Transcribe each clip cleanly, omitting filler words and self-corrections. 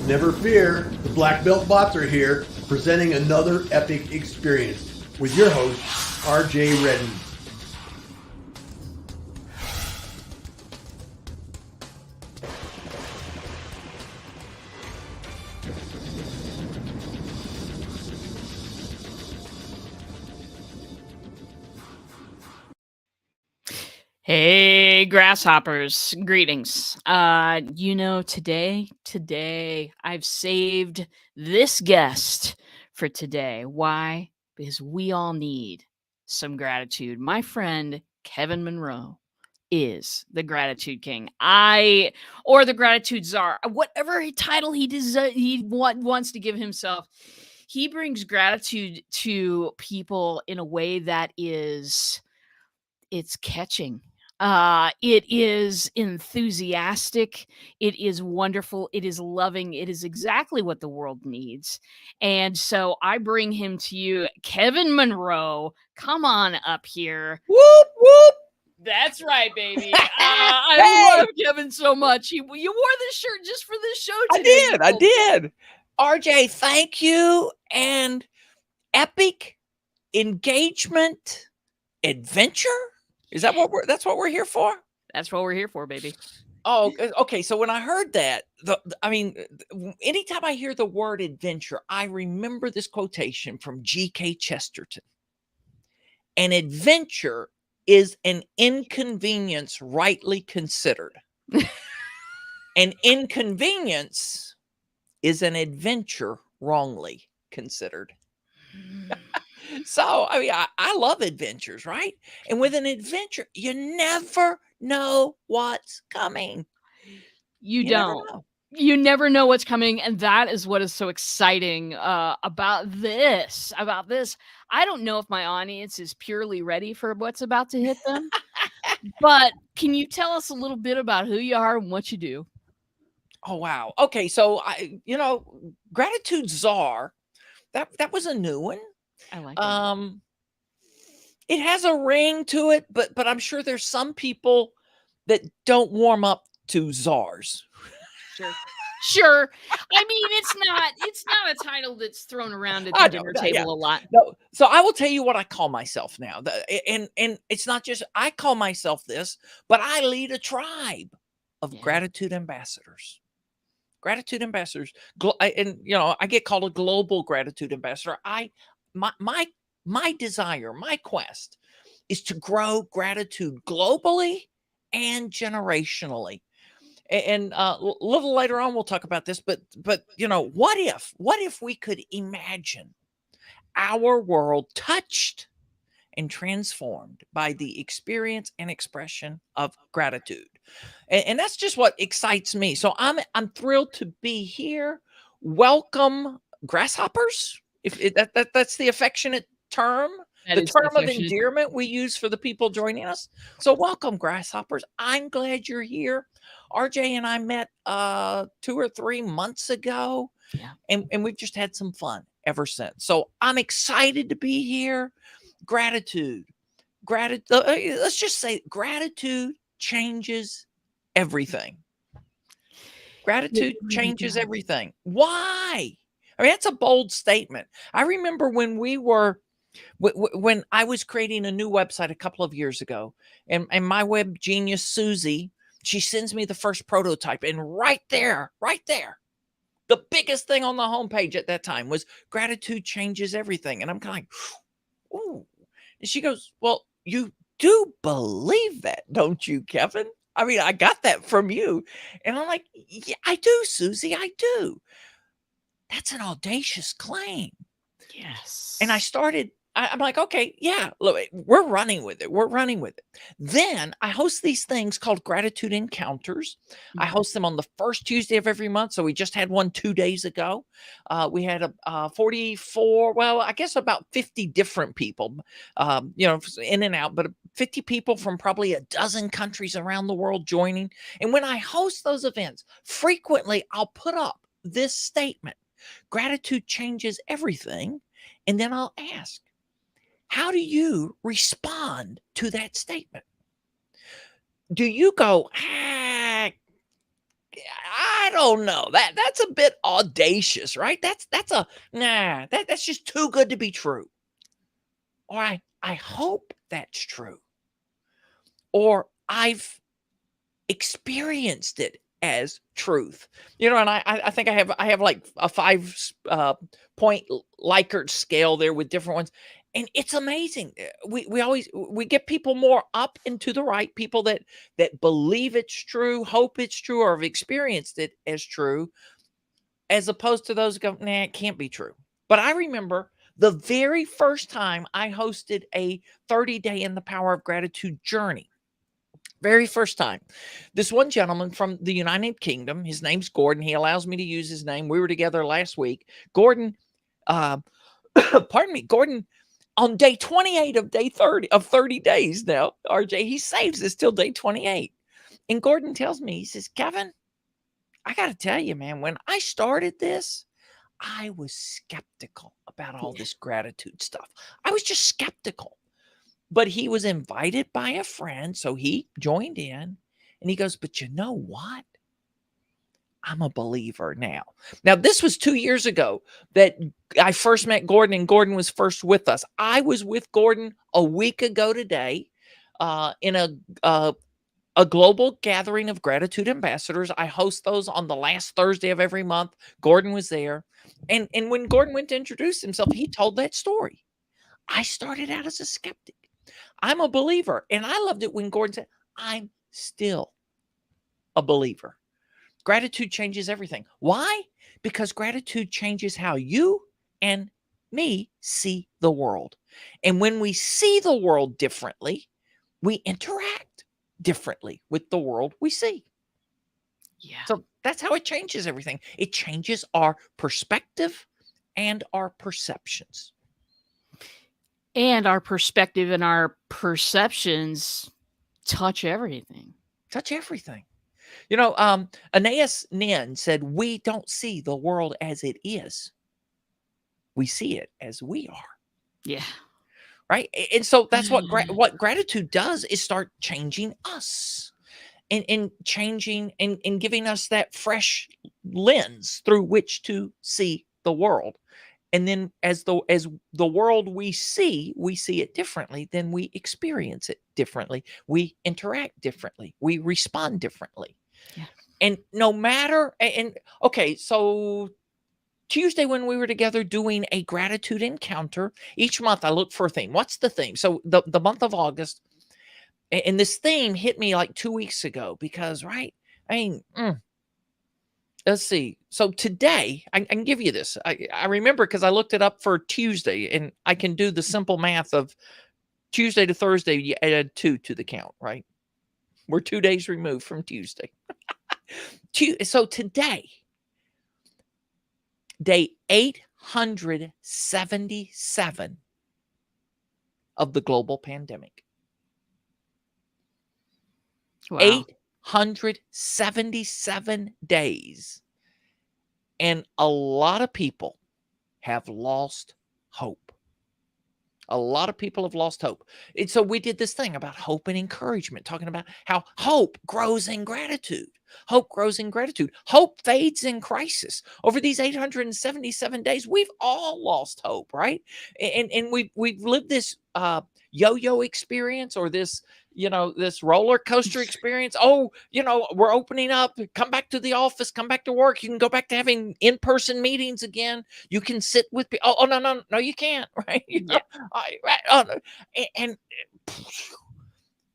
Never fear, the Black Belt Bots are here, presenting another epic experience with your host, RJ Redden. Hey, grasshoppers, greetings. Today I've saved this guest for today. Why? Because we all need some gratitude. My friend Kevin Monroe is the gratitude king. Or the gratitude czar, whatever title he wants to give himself. He brings gratitude to people in a way that it's catching. It is enthusiastic. It is wonderful. It is loving. It is exactly what the world needs. And so I bring him to you, Kevin Monroe. Come on up here. Whoop, whoop. That's right, baby. I love Kevin so much. You wore this shirt just for this show today. I did. RJ, thank you. And epic engagement adventure. Is that that's what we're here for? That's what we're here for, baby. Oh, okay. So when I heard that, anytime I hear the word adventure, I remember this quotation from G.K. Chesterton. An adventure is an inconvenience rightly considered. An inconvenience is an adventure wrongly considered. So, I love adventures, right? And with an adventure, you never know what's coming. You don't. You never know what's coming, and that is what is so exciting about this. I don't know if my audience is purely ready for what's about to hit them, but can you tell us a little bit about who you are and what you do? Oh, wow. Okay, so Gratitude Czar, that was a new one. I like it. It has a ring to it, but I'm sure there's some people that don't warm up to czars. Sure. I mean, it's not a title that's thrown around at the dinner table a lot. No. So I will tell you what I call myself now. And it's not just I call myself this, but I lead a tribe of gratitude ambassadors. Gratitude ambassadors. And I get called a global gratitude ambassador. My desire, my quest is to grow gratitude globally and generationally. And a little later on, we'll talk about this, but what if we could imagine our world touched and transformed by the experience and expression of gratitude? And that's just what excites me. So I'm thrilled to be here. Welcome, grasshoppers. That's the affectionate term. The term of endearment we use for the people joining us. So welcome, grasshoppers. I'm glad you're here. RJ and I met 2 or 3 months ago, and we've just had some fun ever since. So I'm excited to be here. Gratitude. Let's just say gratitude changes everything. Gratitude changes everything. Why? I mean, that's a bold statement. I remember when when I was creating a new website a couple of years ago, and my web genius, Susie, she sends me the first prototype, and right there, the biggest thing on the homepage at that time was gratitude changes everything. And I'm kind of like, ooh. And she goes, well, you do believe that, don't you, Kevin? I mean, I got that from you. And I'm like, yeah, I do, Susie, I do. That's an audacious claim. Yes. And I'm like, okay, yeah, look, we're running with it. Then I host these things called Gratitude Encounters. I host them on the first Tuesday of every month. So we just had one 2 days ago. We had 44, well, I guess about 50 different people, in and out, but 50 people from probably a dozen countries around the world joining. And when I host those events, frequently I'll put up this statement: gratitude changes everything. And then I'll ask, how do you respond to that statement? Do you go, I I don't know. That's a bit audacious, right? That's just too good to be true. Or I hope that's true. Or I've experienced it as truth. And I think I have like a 5 point Likert scale there with different ones. And it's amazing. We get people more up and to the right, people that believe it's true, hope it's true, or have experienced it as true, as opposed to those who go, nah, it can't be true. But I remember the very first time I hosted a 30-day in the Power of Gratitude journey. Very first time. This one gentleman from the United Kingdom, his name's Gordon. He allows me to use his name. We were together last week. Gordon, pardon me, Gordon, on day 28 of day 30 of 30 days now, RJ, he saves us till day 28. And Gordon tells me, he says, Kevin, I got to tell you, man, when I started this, I was skeptical about all this gratitude stuff. I was just skeptical. But he was invited by a friend, so he joined in, and he goes, but you know what? I'm a believer now. Now, this was 2 years ago that I first met Gordon, and Gordon was first with us. I was with Gordon a week ago today in a global gathering of gratitude ambassadors. I host those on the last Thursday of every month. Gordon was there. And when Gordon went to introduce himself, he told that story. I started out as a skeptic. I'm a believer. And I loved it when Gordon said, I'm still a believer. Gratitude changes everything. Why? Because gratitude changes how you and me see the world. And when we see the world differently, we interact differently with the world we see. Yeah. So that's how it changes everything. It changes our perspective and our perceptions. And our perspective and our perceptions touch everything. Touch everything. Anais Nin said, we don't see the world as it is. We see it as we are. Yeah. Right. And so that's what gratitude does, is start changing us and changing and giving us that fresh lens through which to see the world. And then as the world we see it differently, then we experience it differently. We interact differently. We respond differently. Yeah. And no matter, okay, so Tuesday when we were together doing a gratitude encounter, each month I look for a theme. What's the theme? So the month of August, and this theme hit me like 2 weeks ago because, right? Let's see. So today, I can give you this. I remember because I looked it up for Tuesday, and I can do the simple math of Tuesday to Thursday. You add 2 to the count, right? We're 2 days removed from Tuesday. So today, day 877 of the global pandemic. Wow. 877 days. And a lot of people have lost hope. A lot of people have lost hope. And so we did this thing about hope and encouragement, talking about how hope grows in gratitude. Hope grows in gratitude. Hope fades in crisis. Over these 877 days, we've all lost hope, right? And we've lived this yo-yo experience, or this, this roller coaster experience. Oh, we're opening up. Come back to the office. Come back to work. You can go back to having in-person meetings again. You can sit with people. Oh, no, you can't, right?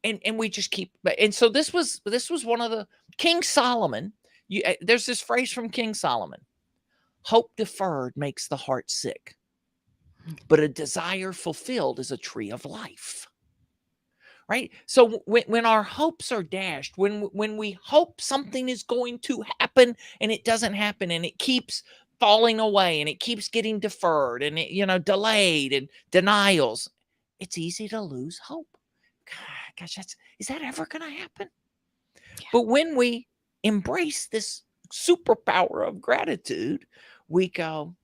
And we just keep. And so this was one of the King Solomon. There's this phrase from King Solomon: hope deferred makes the heart sick, but a desire fulfilled is a tree of life. Right? So when our hopes are dashed, when we hope something is going to happen and it doesn't happen, and it keeps falling away, and it keeps getting deferred, and it, delayed, and denials, it's easy to lose hope. Gosh, is that ever going to happen? Yeah. But when we embrace this superpower of gratitude, we go,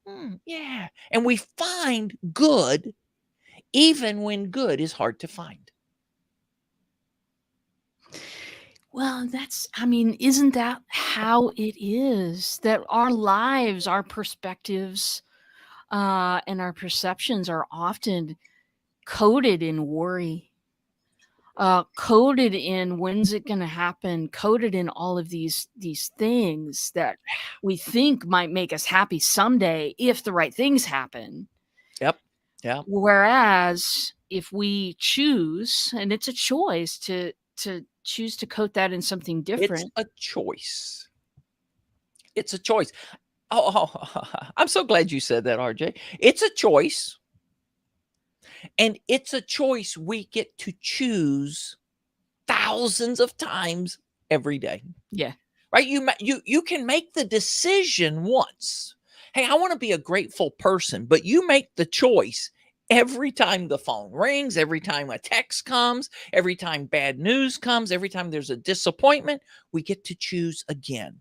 yeah, and we find good even when good is hard to find. Well, I mean, isn't that how it is? That our lives, our perspectives, and our perceptions are often coded in worry, coded in when's it going to happen, coded in all of these things that we think might make us happy someday if the right things happen. Yep. Yeah. Whereas if we choose, and it's a choice to choose to coat that in something It's different. a choice. It's a choice. Oh, I'm so glad you said that, RJ. It's a choice. And it's a choice we get to choose thousands of times every day. Yeah. Right? You can make the decision once. Hey, I want to be a grateful person, but you make the choice every time the phone rings, every time a text comes, every time bad news comes, every time there's a disappointment, we get to choose again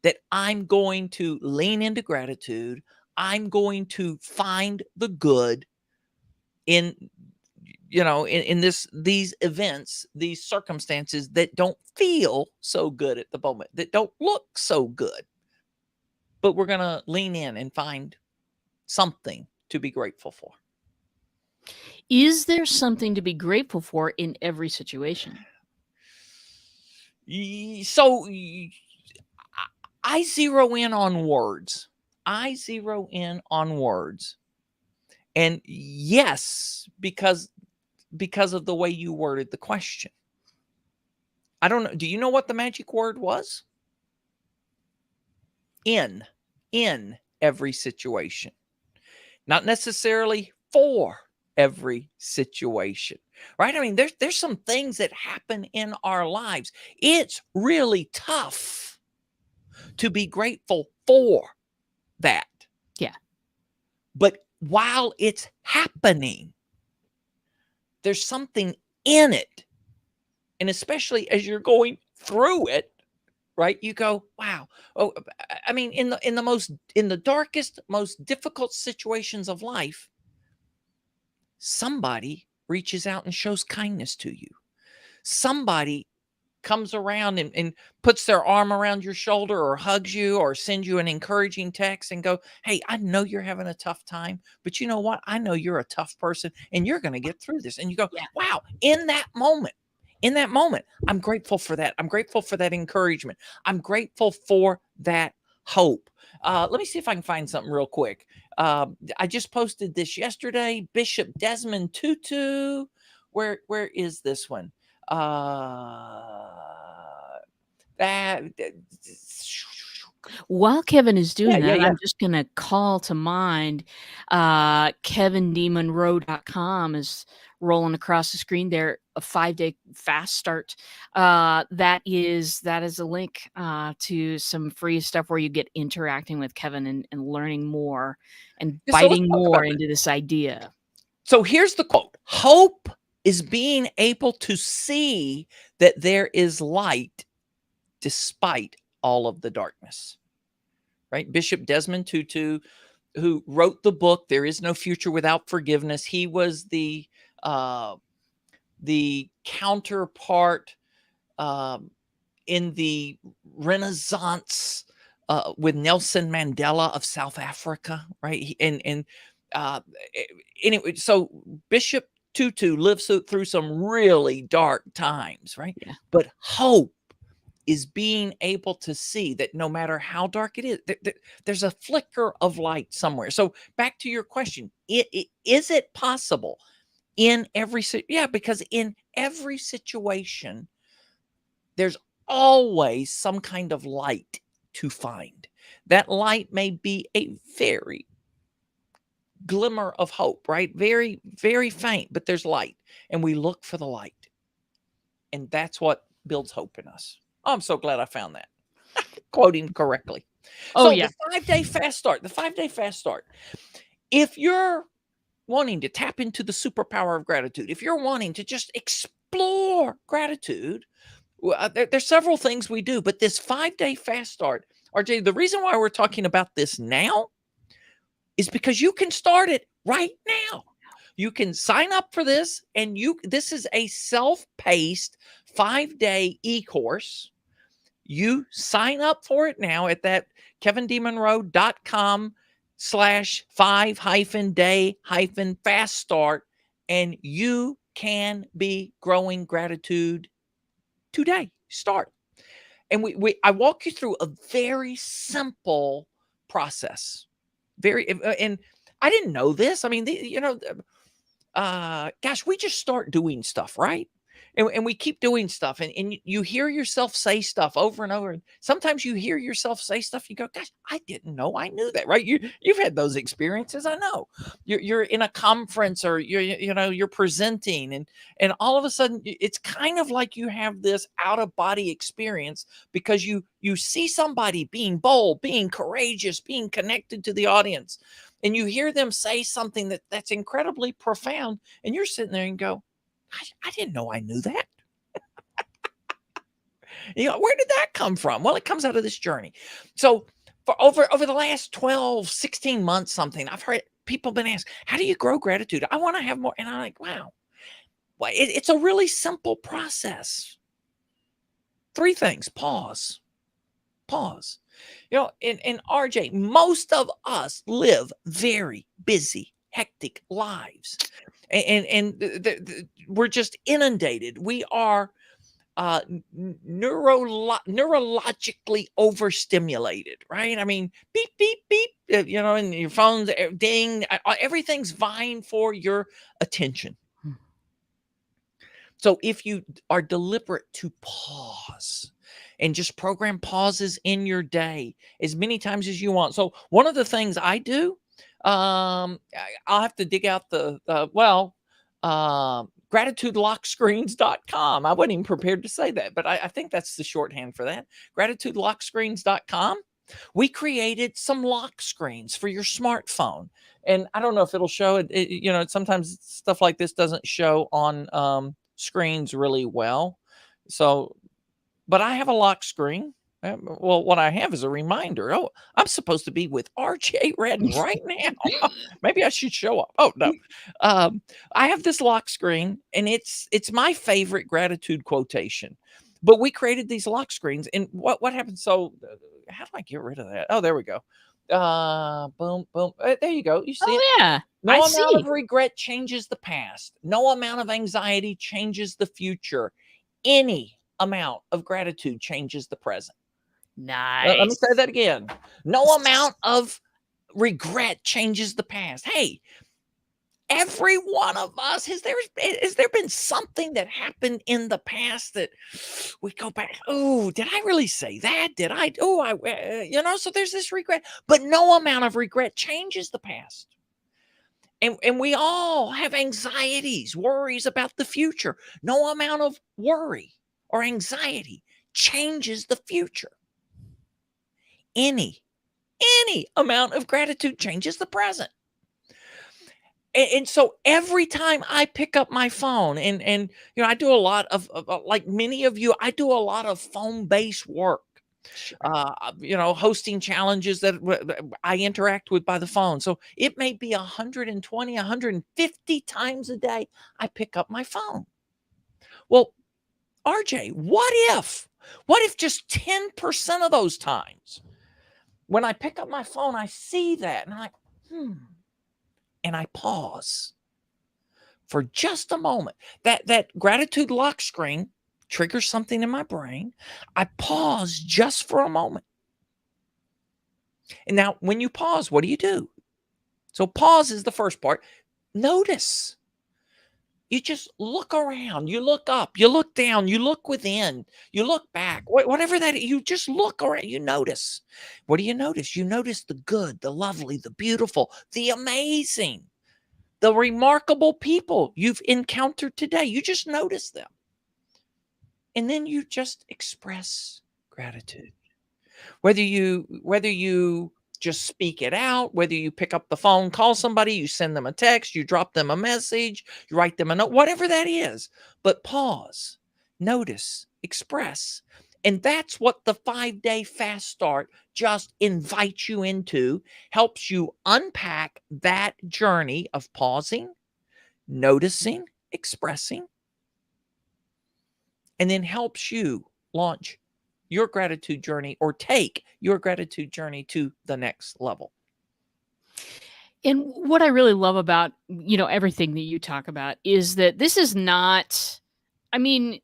that I'm going to lean into gratitude. I'm going to find the good in these events, these circumstances that don't feel so good at the moment, that don't look so good, but we're going to lean in and find something to be grateful for. Is there something to be grateful for in every situation? So I zero in on words. And yes, because of the way you worded the question. I don't know. Do you know what the magic word was? In every situation. Not necessarily for every situation. Right? I mean, there's some things that happen in our lives. It's really tough to be grateful for that. Yeah. But while it's happening, there's something in it. And especially as you're going through it, right? You go, wow. Oh, I mean, in the darkest, most difficult situations of life, somebody reaches out and shows kindness to you. Somebody comes around and puts their arm around your shoulder or hugs you or sends you an encouraging text and go, hey, I know you're having a tough time, but you know what? I know you're a tough person and you're going to get through this. And you go, Yeah. wow, in that moment, I'm grateful for that. I'm grateful for that encouragement. I'm grateful for that hope. Let me see if I can find something real quick. I just posted this yesterday. Bishop Desmond Tutu. Where is this one? That While Kevin is doing that, yeah. I'm just going to call to mind KevinDmonroe.com is rolling across the screen there, a 5-day fast start. That is a link to some free stuff where you get interacting with Kevin and learning more and So let's biting talk more about it. into this idea. So here's the quote. Hope is being able to see that there is light despite all of the darkness. Right? Bishop Desmond Tutu, who wrote the book There Is No Future Without Forgiveness. He was the counterpart in the Renaissance with Nelson Mandela of South Africa, right? Anyway, so Bishop Tutu lives through some really dark times, right? Yeah. But hope is being able to see that no matter how dark it is, there's a flicker of light somewhere. So back to your question, is it possible in every because in every situation, there's always some kind of light to find. That light may be a very glimmer of hope, right? Very, very faint, but there's light, and we look for the light. And that's what builds hope in us. Oh, I'm so glad I found that. Quoting correctly. Oh, So yeah. the 5-day fast start. If you're wanting to tap into the superpower of gratitude, if you're wanting to just explore gratitude, there's several things we do, but this 5-day fast start, RJ, the reason why we're talking about this now is because you can start it right now. you can sign up for this, and this is a self-paced 5-day e-course. You sign up for it now at that kevindmonroe.com/5-day-fast start, and you can be growing gratitude today. Start. And I walk you through a very simple process. And I didn't know this. I mean, gosh, we just start doing stuff, right? And we keep doing stuff, and you hear yourself say stuff over and over. And sometimes you hear yourself say stuff, you go, gosh, I didn't know I knew that, right? You've had those experiences. I know you're in a conference, or you're presenting, and all of a sudden it's kind of like you have this out of body experience, because you see somebody being bold, being courageous, being connected to the audience, and you hear them say something that's incredibly profound, and you're sitting there and go, I didn't know I knew that. Where did that come from? Well, it comes out of this journey. So for over the last 12, 16 months, something, I've heard people been asked, how do you grow gratitude? I want to have more. And I'm like, wow. Well, it's a really simple process. 3 things. Pause. And RJ, most of us live very busy, hectic lives. And we're just inundated. We are neurologically overstimulated, right? I mean, beep, beep, beep, and your phone's ding, everything's vying for your attention. So if you are deliberate to pause and just program pauses in your day as many times as you want. So one of the things I do, I'll have to dig out gratitudelockscreens.com. I wasn't even prepared to say that, but I think that's the shorthand for that. Gratitudelockscreens.com. We created some lock screens for your smartphone. And I don't know if it'll show it. Sometimes stuff like this doesn't show on screens really well. So, but I have a lock screen. Well, what I have is a reminder. Oh, I'm supposed to be with RJ Redden right now. Maybe I should show up. Oh, no. I have this lock screen, and it's my favorite gratitude quotation. But we created these lock screens, and what happens? So how do I get rid of that? Oh, there we go. Boom, boom. There you go. You see it? Yeah. No I amount see. of regret changes the past. No amount of anxiety changes the future. Any amount of gratitude changes the present. Nice. Let me say that again. No amount of regret changes the past. Hey, every one of us, has there been something that happened in the past that we go back, oh, did I really say that? Did I? Oh, so there's this regret. But no amount of regret changes the past. And we all have anxieties, worries about the future. No amount of worry or anxiety changes the future. Any amount of gratitude changes the present. And so every time I pick up my phone, and I do a lot of, like many of you, I do a lot of phone-based work. Hosting challenges that I interact with by the phone. So it may be 120, 150 times a day I pick up my phone. Well, RJ, what if just 10% of those times when I pick up my phone, I see that and I'm like, and I pause for just a moment. That gratitude lock screen triggers something in my brain. I pause just for a moment. And now when you pause, what do? So pause is the first part. Notice. You just look around, you look up, you look down, you look within, you look back, whatever that is, you just look around, you notice. What do you notice? You notice the good, the lovely, the beautiful, the amazing, the remarkable people you've encountered today. You just notice them. And then you just express gratitude. Whether you just speak it out, whether you pick up the phone, call somebody, you send them a text, you drop them a message, you write them a note, whatever that is. But pause, notice, express. And that's what the 5-day fast start just invites you into, helps you unpack that journey of pausing, noticing, expressing, and then helps you launch your gratitude journey or take your gratitude journey to the next level. And what I really love about, everything that you talk about is that this is not, I mean,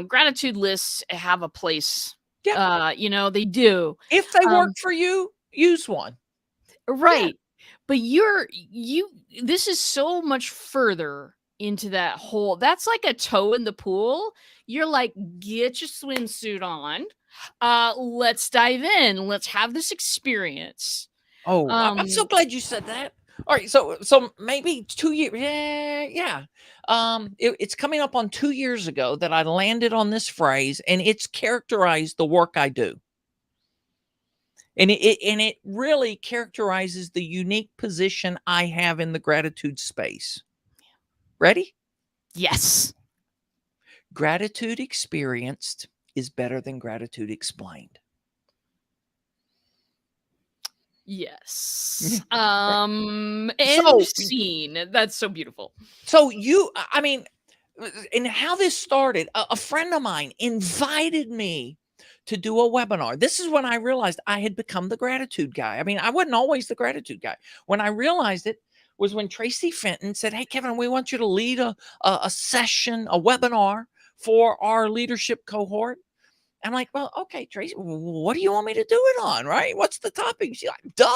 gratitude lists have a place. Yeah. They do. If they work Um, for you, use one. right. But this is so much further into that whole, that's like a toe in the pool. You're like, get your swimsuit on. Let's dive in. Let's have this experience. Oh, I'm so glad you said that. All right, so maybe 2 years. Yeah. It's coming up on 2 years ago that I landed on this phrase, and it's characterized the work I do. And it really characterizes the unique position I have in the gratitude space. Ready? Yes. Gratitude experienced is better than gratitude explained. Yes. Right. End scene. That's so beautiful. So I mean, and how this started, a friend of mine invited me to do a webinar. This is when I realized I had become the gratitude guy. I mean, I wasn't always the gratitude guy. When I realized it was when Tracy Fenton said, "Hey, Kevin, we want you to lead a session, a webinar for our leadership cohort." I'm like, "Well, okay, Tracy, what do you want me to do it on, right? What's the topic?" She's like, "Duh,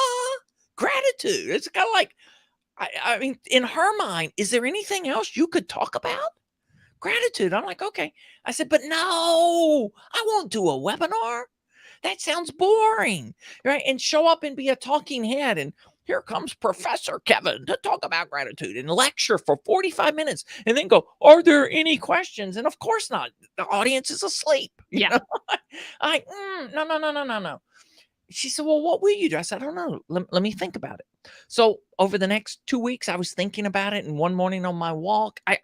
gratitude." It's kind of like, I mean, in her mind, is there anything else you could talk about? Gratitude. I'm like, okay. I said, but no, I won't do a webinar. That sounds boring, right? And show up and be a talking head. And here comes Professor Kevin to talk about gratitude and lecture for 45 minutes and then go, are there any questions? And of course not. The audience is asleep. Yeah. No. She said, well, what will you do? I said, I don't know. Let me think about it. So over the next 2 weeks, I was thinking about it. And one morning on my walk, I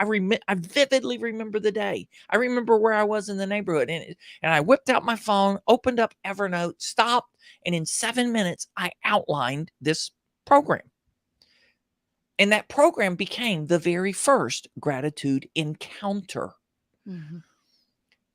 vividly remember the day. I remember where I was in the neighborhood. And I whipped out my phone, opened up Evernote, stopped. And in 7 minutes, I outlined this program. And that program became the very first gratitude encounter. Mm-hmm.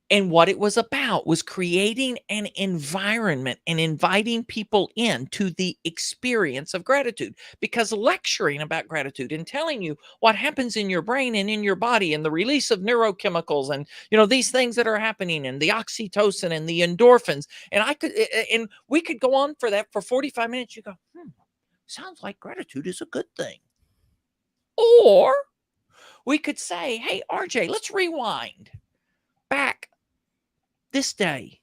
And what it was about was creating an environment and inviting people into the experience of gratitude. Because lecturing about gratitude and telling you what happens in your brain and in your body and the release of neurochemicals and, these things that are happening and the oxytocin and the endorphins. And we could go on for that for 45 minutes. You go, sounds like gratitude is a good thing. Or we could say, hey, RJ, let's rewind back. This day,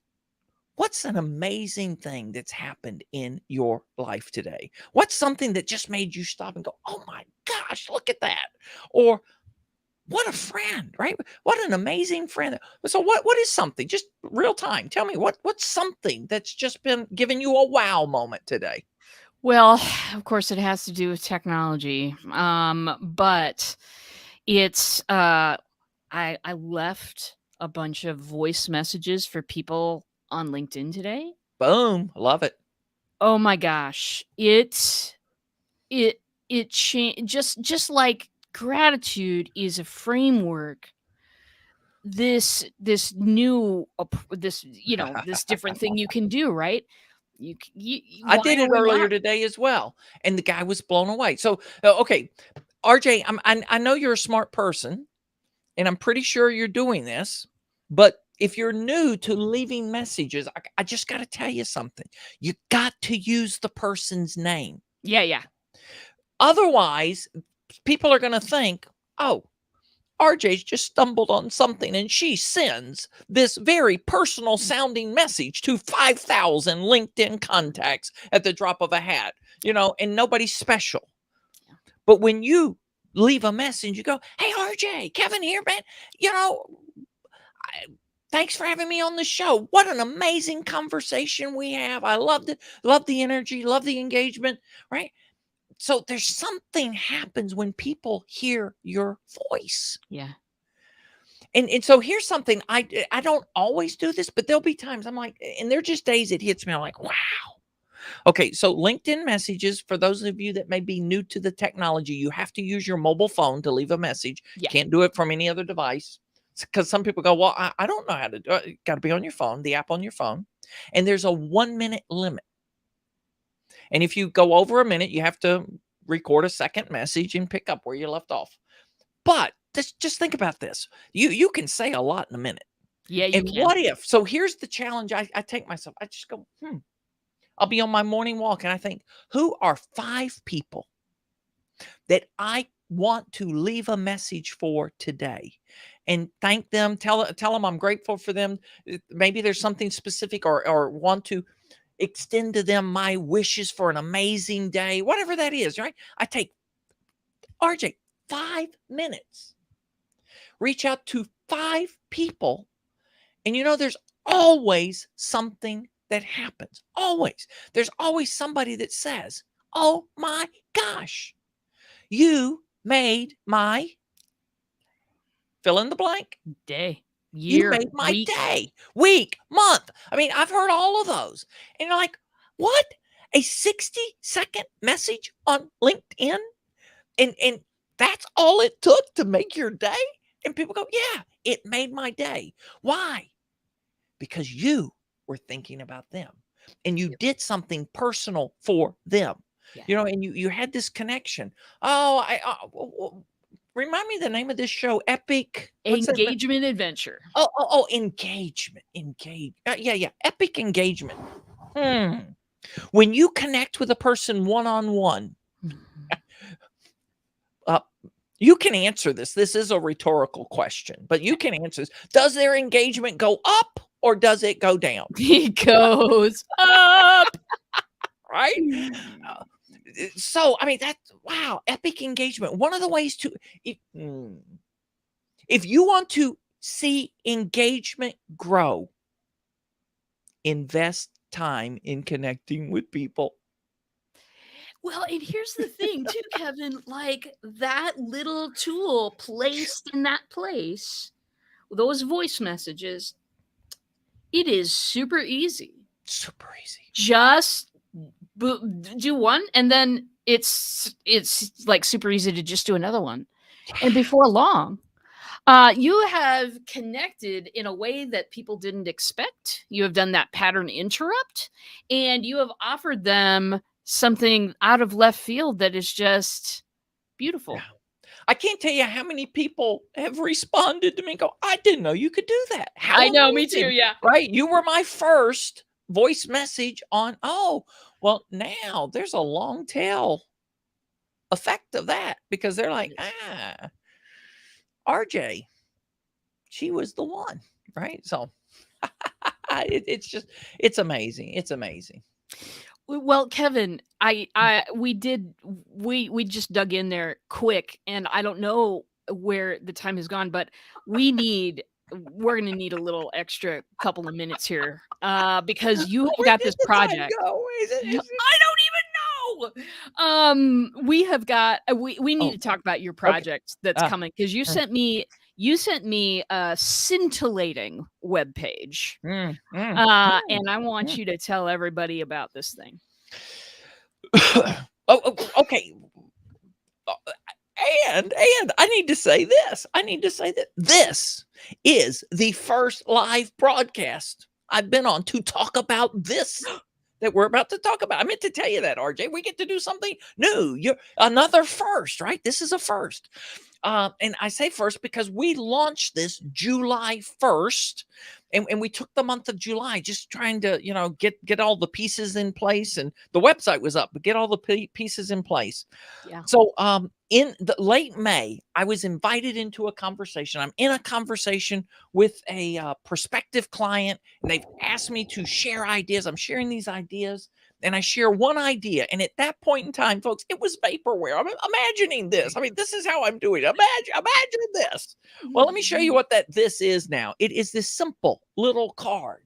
what's an amazing thing that's happened in your life today? What's something that just made you stop and go, oh my gosh, look at that? Or what a friend, right? What an amazing friend. So what is something, just real time? Tell me what's something that's just been giving you a wow moment today? Well, of course, it has to do with technology. But it's I left a bunch of voice messages for people on LinkedIn today. Boom, love it. Oh my gosh, it changed. Just like gratitude is a framework. This new this this different thing you can do, right? I Why did are it we earlier not? today as well, and the guy was blown away. So, okay, RJ, I know you're a smart person, and I'm pretty sure you're doing this. But if you're new to leaving messages, I just got to tell you something. You got to use the person's name. Yeah. Otherwise, people are going to think, oh, RJ's just stumbled on something and she sends this very personal sounding message to 5,000 LinkedIn contacts at the drop of a hat, and nobody's special. Yeah. But when you leave a message, you go, hey, RJ, Kevin here, man, thanks for having me on the show. What an amazing conversation we have. I loved it. Love the energy, love the engagement, right? So there's something happens when people hear your voice. Yeah. And so here's something, I don't always do this, but there'll be times I'm like, and there are just days it hits me. I'm like, wow, Okay, so LinkedIn messages, for those of you that may be new to the technology, you have to use your mobile phone to leave a message. Yeah. Can't do it from any other device. Because some people go, well, I don't know how to do it. Got to be on your phone, the app on your phone. And there's a 1-minute limit. And if you go over a minute, you have to record a second message and pick up where you left off. But just think about this. You can say a lot in a minute. Yeah, you And can. what if? So here's the challenge I take myself. I just go, I'll be on my morning walk and I think, who are 5 people that I want to leave a message for today and thank them, tell them I'm grateful for them. Maybe there's something specific or want to extend to them my wishes for an amazing day, whatever that is, right? I take RJ 5 minutes, reach out to 5 people. And there's always something that happens. Always. There's always somebody that says, oh my gosh, you made my fill in the blank. Day, You year, made my week. day, week, month. I mean, I've heard all of those. And you're like, what? A 60-second message on LinkedIn? And that's all it took to make your day? And people go, yeah, it made my day. Why? Because you were thinking about them and you did something personal for them, Yeah. and you had this connection. Oh, remind me the name of this show, Epic. What's that? Engagement adventure. Oh, engagement. Yeah. Epic engagement. When you connect with a person one-on-one, you can answer this. This is a rhetorical question, but you can answer this. Does their engagement go up or does it go down? It goes up. Right? So, I mean, wow, epic engagement. One of the ways to, if you want to see engagement grow, invest time in connecting with people. Well, and here's the thing too, Kevin, like that little tool placed in that place, those voice messages, it is super easy. Super easy. Just do one and then it's like super easy to just do another one. And before long, you have connected in a way that people didn't expect. You have done that pattern interrupt and you have offered them something out of left field that is just beautiful. Yeah. I can't tell you how many people have responded to me and go, I didn't know you could do that. How I know, amazing. me too, yeah. Right? You were my first voice message on, well, now there's a long tail effect of that because they're like, RJ, she was the one, right? So it's amazing. It's amazing. Well, Kevin, we just dug in there quick, and I don't know where the time has gone, but we're going to need a little extra couple of minutes here, because you have got this project. I don't even know. We have got we need to talk about your project that's coming because you sent me a scintillating webpage. And I want you to tell everybody about this thing. Okay. And I need to say this. I need to say that this is the first live broadcast I've been on to talk about this that we're about to talk about. I meant to tell you that, RJ. We get to do something new. You're another first, right? This is a first. And I say first because we launched this July 1st, and we took the month of July just trying to, get all the pieces in place. And the website was up, but get all the pieces in place. Yeah. So in the late May, I was invited into a conversation. I'm in a conversation with a prospective client, and they've asked me to share ideas. I'm sharing these ideas. And I share one idea. And at that point in time, folks, it was vaporware. I'm imagining this. I mean, this is how I'm doing it. Imagine this. Well, let me show you what this is now. It is this simple little card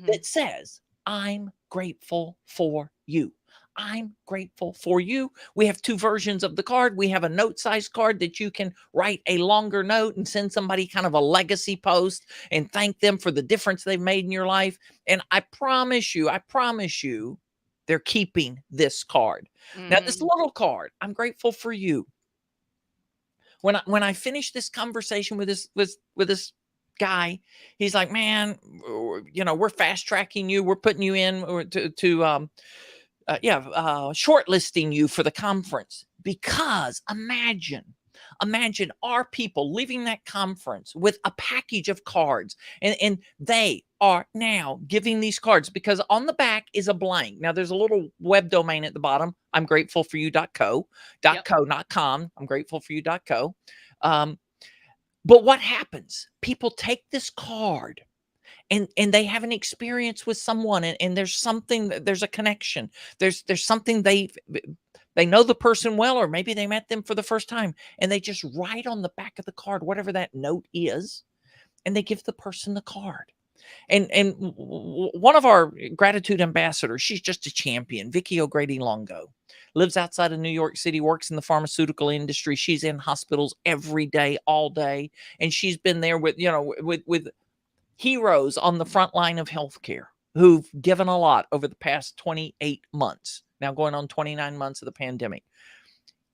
that says, I'm grateful for you. I'm grateful for you. We have 2 versions of the card. We have a note-sized card that you can write a longer note and send somebody kind of a legacy post and thank them for the difference they've made in your life. And I promise you, they're keeping this card. Now, this little card, I'm grateful for you. When I finished this conversation with this guy, he's like, man, we're fast tracking you. We're putting you in shortlisting you for the conference, because imagine our people leaving that conference with a package of cards, and they are now giving these cards, because on the back is a blank. Now there's a little web domain at the bottom. I'm grateful for you.co, .co, not com. I'm grateful for you.co. But what happens? People take this card and they have an experience with someone, and there's a connection. There's something they know the person well, or maybe they met them for the first time, and they just write on the back of the card whatever that note is, and they give the person the card. And one of our gratitude ambassadors, she's just a champion, Vicky O'Grady Longo, lives outside of New York City, works in the pharmaceutical industry. She's in hospitals every day, all day, and she's been there with heroes on the front line of healthcare who've given a lot over the past 28 months, now going on 29 months of the pandemic.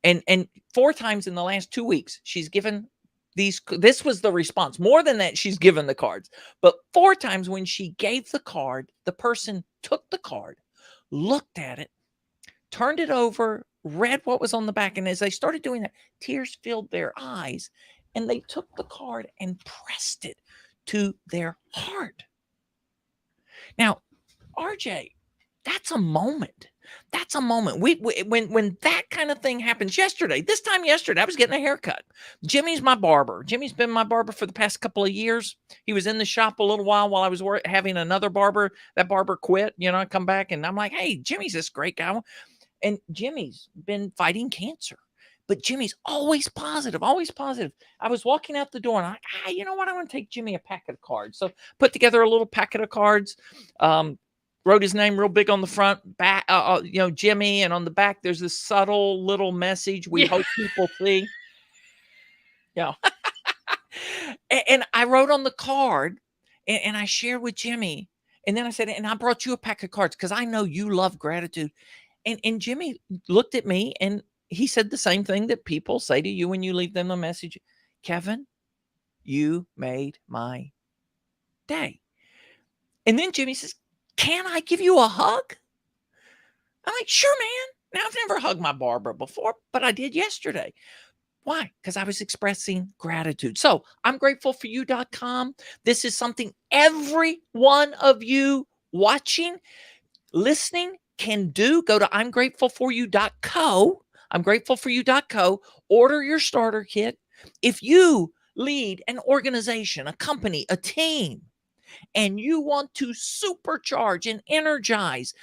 And 4 times in the last 2 weeks, she's given these. This was the response. More than that, she's given the cards. But 4 times when she gave the card, the person took the card, looked at it, turned it over, read what was on the back. And as they started doing that, tears filled their eyes, and they took the card and pressed it to their heart. Now, RJ, that's a moment. That's a moment. When that kind of thing happens this time yesterday, I was getting a haircut. Jimmy's my barber. Jimmy's been my barber for the past couple of years. He was in the shop a little while I was having another barber. That barber quit. I come back and I'm like, hey, Jimmy's this great guy. And Jimmy's been fighting cancer. But Jimmy's always positive, always positive. I was walking out the door and I'm like, you know what? I want to take Jimmy a packet of cards. So put together a little packet of cards, wrote his name real big on the front, back, Jimmy. And on the back, there's this subtle little message we hope people see. Yeah. And I wrote on the card and I shared with Jimmy. And then I said, and I brought you a pack of cards because I know you love gratitude. And Jimmy looked at me and he said the same thing that people say to you when you leave them a message. Kevin, you made my day. And then Jimmy says, can I give you a hug? I'm like, sure, man. Now, I've never hugged my barber before, but I did yesterday. Why? Because I was expressing gratitude. So I'm grateful for you.com. This is something every one of you watching, listening can do. Go to imgratefulforyou.co. imgratefulforyou.co. Order your starter kit. If you lead an organization, a company, a team, and you want to supercharge and energize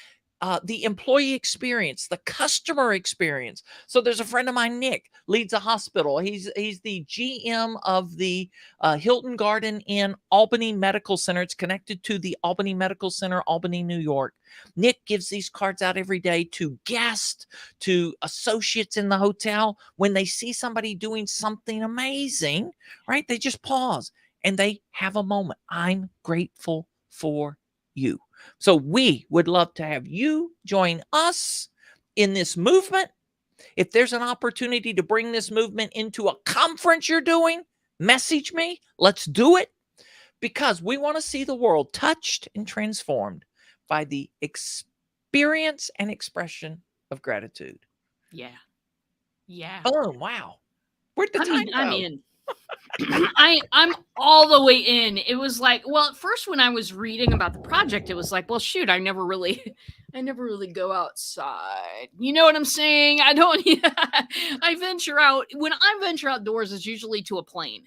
the employee experience, the customer experience. So there's a friend of mine, Nick, leads a hospital. He's the GM of the Hilton Garden Inn Albany Medical Center. It's connected to the Albany Medical Center, Albany, New York. Nick gives these cards out every day to guests, to associates in the hotel. When they see somebody doing something amazing, right, they just pause and they have a moment. I'm grateful for you. So we would love to have you join us in this movement. If there's an opportunity to bring this movement into a conference you're doing, message me. Let's do it, because we want to see the world touched and transformed by the experience and expression of gratitude. Yeah. Oh, wow. Where'd the time go? I'm in. I'm all the way in. It was like, well, at first when I was reading about the project, it was like, well, shoot, I never really go outside. You know what I'm saying? I don't. I venture out. When I venture outdoors, it's usually to a plane.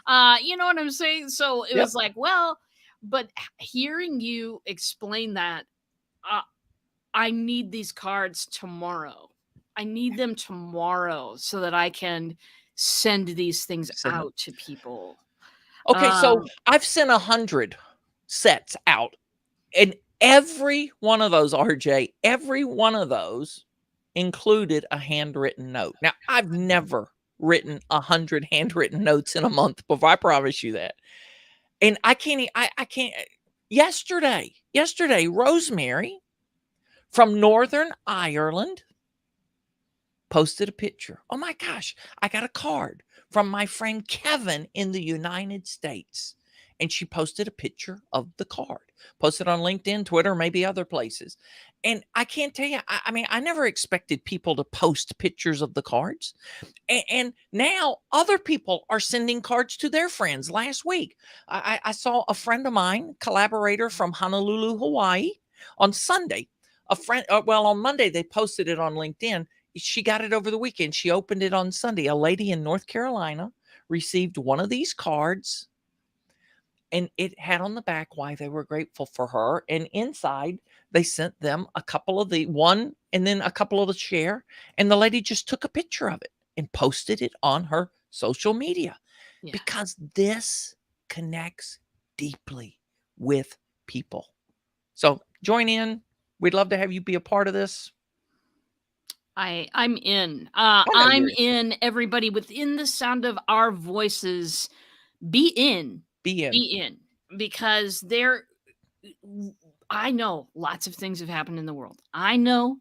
You know what I'm saying? So it was like, well, but hearing you explain that, I need these cards tomorrow. I need them tomorrow so that I can send these things out to people. Okay, so I've sent 100 sets out, and every one of those, RJ, every one of those included a handwritten note. Now, I've never written 100 handwritten notes in a month before. I promise you that. And I can't. Yesterday, Rosemary from Northern Ireland posted a picture. Oh my gosh, I got a card from my friend Kevin in the United States. And she posted a picture of the card, posted on LinkedIn, Twitter, maybe other places. And I can't tell you, I mean, I never expected people to post pictures of the cards. And now other people are sending cards to their friends. Last week, I saw a friend of mine, collaborator from Honolulu, Hawaii, on Sunday. A friend, well, on Monday, they posted it on LinkedIn. She got it over the weekend. She opened it on Sunday. A lady in North Carolina received one of these cards, and it had on the back why they were grateful for her. And inside, they sent them a couple of the one and then a couple of the share. And the lady just took a picture of it and posted it on her social media because this connects deeply with people. So join in. We'd love to have you be a part of this. I'm in. I'm in. Everybody within the sound of our voices, be in. Be in. Because I know lots of things have happened in the world. I know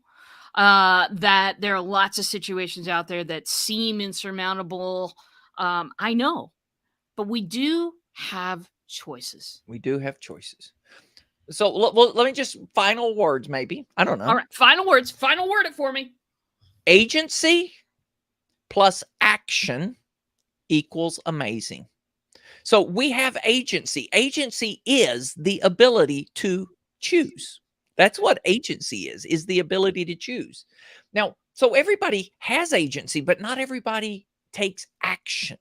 that there are lots of situations out there that seem insurmountable. I know. But we do have choices. We do have choices. So let me just final words, maybe. I don't know. All right. Final words. Final word it for me. Agency plus action equals amazing. So we have agency. Agency is the ability to choose. That's what agency is the ability to choose. Now, so everybody has agency, but not everybody takes action.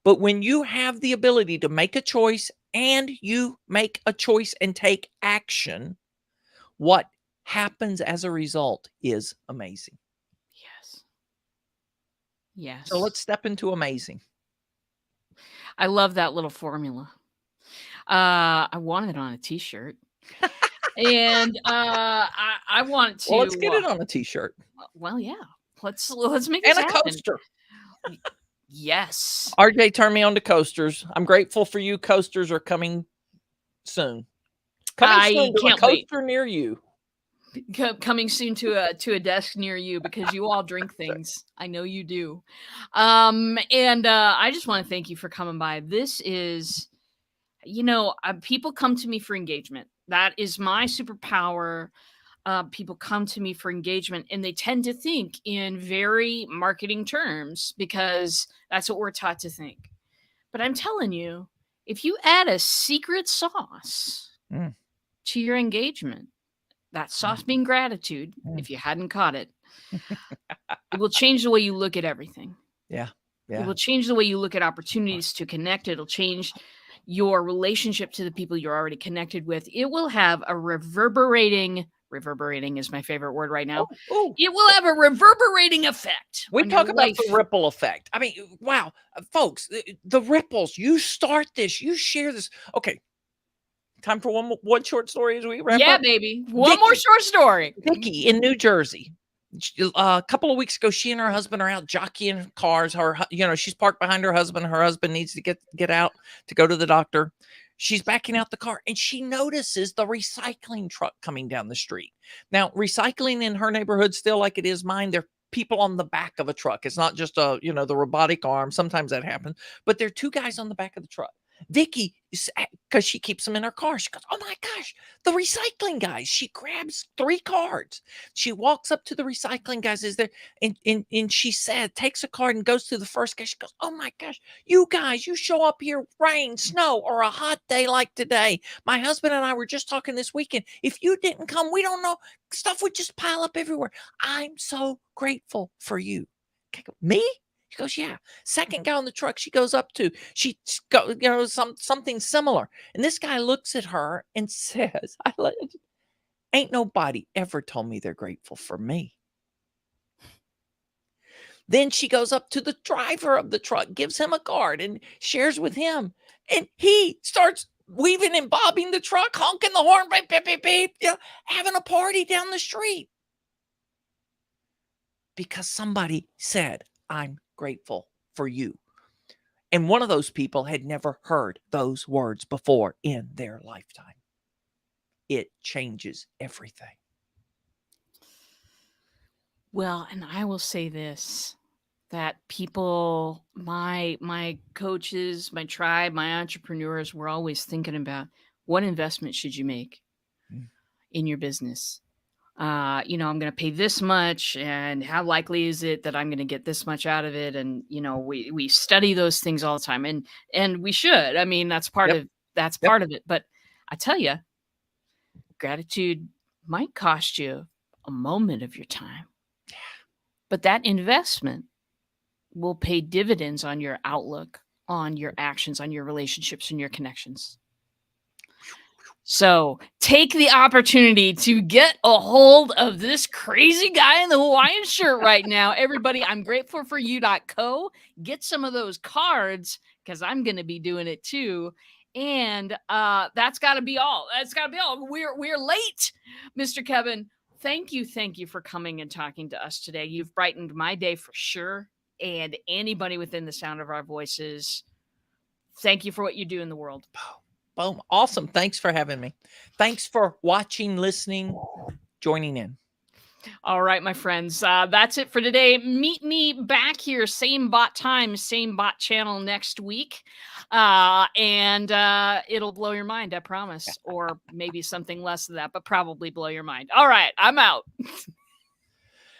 But when you have the ability to make a choice and you make a choice and take action, what happens as a result is amazing. Yes. Yes. So let's step into amazing. I love that little formula. I want it on a t-shirt. And I want to. Well, let's get it on a t-shirt. Well, yeah. Let's make it happen. And a coaster. Yes. RJ turned me on to coasters. I'm grateful for you. Coasters are coming soon. Coming soon to a coaster near you. Coming soon to a desk near you, because you all drink things. I know you do. And I just want to thank you for coming by. This is, people come to me for engagement. That is my superpower. People come to me for engagement, and they tend to think in very marketing terms because that's what we're taught to think. But I'm telling you, if you add a secret sauce to your engagement, that sauce being gratitude, if you hadn't caught it, it will change the way you look at everything. Yeah. It will change the way you look at opportunities to connect. It'll change your relationship to the people you're already connected with. It will have a reverberating is my favorite word right now. It will have a reverberating effect. We talk about the ripple effect. I mean, wow, folks, the ripples, you start this, you share this. Okay. Time for one short story as we wrap up. Yeah, baby. One more short story. Vicky in New Jersey. A couple of weeks ago, she and her husband are out jockeying cars. She's parked behind her husband. Her husband needs to get out to go to the doctor. She's backing out the car, and she notices the recycling truck coming down the street. Now, recycling in her neighborhood, still like it is mine, there are people on the back of a truck. It's not just the robotic arm. Sometimes that happens, but there are two guys on the back of the truck. Vicky, because she keeps them in her car, she goes, oh my gosh, the recycling guys. She grabs 3 cards. She walks up to the recycling guys, and she takes a card and goes to the first guy. She goes, oh my gosh, you guys, you show up here, rain, snow, or a hot day like today. My husband and I were just talking this weekend. If you didn't come, we don't know, stuff would just pile up everywhere. I'm so grateful for you. Okay, me? She goes, yeah. Second guy on the truck she goes up to, something similar. And this guy looks at her and says, ain't nobody ever told me they're grateful for me. Then she goes up to the driver of the truck, gives him a card and shares with him. And he starts weaving and bobbing the truck, honking the horn, beep, beep, beep, beep, having a party down the street. Because somebody said, I'm grateful for you. And one of those people had never heard those words before in their lifetime. It changes everything. Well, and I will say this, that people, my coaches, my tribe, my entrepreneurs, were always thinking about what investment should you make Mm. in your business. I'm going to pay this much, and how likely is it that I'm going to get this much out of it? And we study those things all the time, and we should. I mean, that's part Yep. of that's Yep. part of it. But I tell you, gratitude might cost you a moment of your time, but that investment will pay dividends on your outlook, on your actions, on your relationships, and your connections. So take the opportunity to get a hold of this crazy guy in the Hawaiian shirt right now. Everybody, I'm grateful for you.co. Get some of those cards because I'm going to be doing it too. And that's got to be all. That's got to be all. We're late, Mr. Kevin. Thank you for coming and talking to us today. You've brightened my day for sure. And anybody within the sound of our voices, thank you for what you do in the world. Boom. Awesome. Thanks for having me. Thanks for watching, listening, joining in. All right, my friends. That's it for today. Meet me back here, same bot time, same bot channel next week. And it'll blow your mind, I promise. Or maybe something less than that, but probably blow your mind. All right, I'm out.